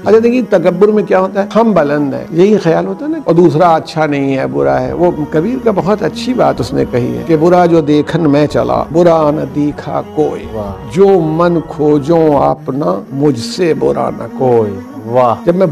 اچھا دیکھیے تکبر میں کیا ہوتا ہے، ہم بلند ہیں یہی خیال ہوتا ہے نا، اور دوسرا اچھا نہیں ہے برا ہے۔ وہ کبیر کا بہت اچھی بات اس نے کہی ہے کہ برا جو دیکھن میں چلا برا نہ دیکھا کوئی، جو من کھوجوں اپنا مجھ سے برا نہ کوئی۔ واہ، جب میں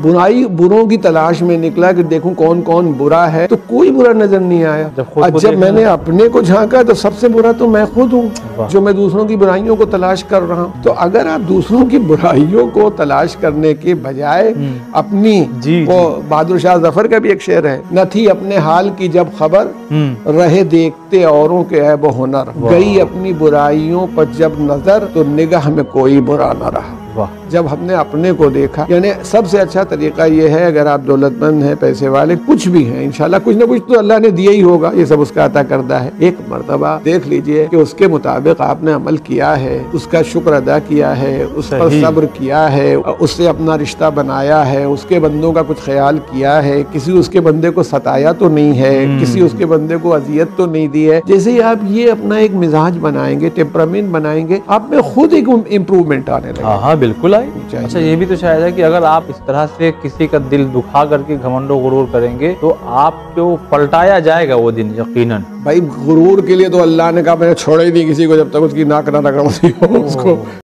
بروں کی تلاش میں نکلا کہ دیکھوں کون کون برا ہے تو کوئی برا نظر نہیں آیا، اور جب میں نے اپنے کو جھانکا تو سب سے برا تو میں خود ہوں جو میں دوسروں کی برائیوں کو تلاش کر رہا ہوں۔ تو اگر آپ دوسروں کی برائیوں کو تلاش کرنے کے بجائے اپنی، وہ بہادر شاہ ظفر کا بھی ایک شعر ہے، نہ تھی اپنے حال کی جب خبر رہے دیکھتے اوروں کے عیب و ہنر، گئی اپنی برائیوں پر جب نظر تو نگاہ میں کوئی برا نہ رہا۔ جب ہم نے اپنے کو دیکھا، یعنی سب سے اچھا طریقہ یہ ہے، اگر آپ دولت مند ہیں، پیسے والے کچھ بھی ہیں، انشاءاللہ کچھ نہ کچھ تو اللہ نے دیا ہی ہوگا، یہ سب اس کا عطا کردہ ہے۔ ایک مرتبہ دیکھ لیجئے کہ اس کے مطابق آپ نے عمل کیا ہے، اس کا شکر ادا کیا ہے، اس پر صبر کیا ہے، اس سے اپنا رشتہ بنایا ہے، اس کے بندوں کا کچھ خیال کیا ہے، کسی اس کے بندے کو ستایا تو نہیں ہے، کسی اس کے بندے کو اذیت تو نہیں دی ہے۔ جیسے ہی آپ یہ اپنا ایک مزاج بنائیں گے، ٹیمپرامنٹ بنائیں گے، آپ میں خود ایک امپروومنٹ آنے لگے۔ ہاں بالکل آئی۔ اچھا یہ بھی تو شاید ہے کہ اگر آپ اس طرح سے کسی کا دل دکھا کر کے گھمنڈ و غرور کریں گے تو آپ کو پلٹایا جائے گا وہ دن یقیناً۔ بھائی غرور کے لیے تو اللہ نے کہا میں نے چھوڑا ہی نہیں کسی کو جب تک اس کی ناک نہ رگڑتی ہو اس کو۔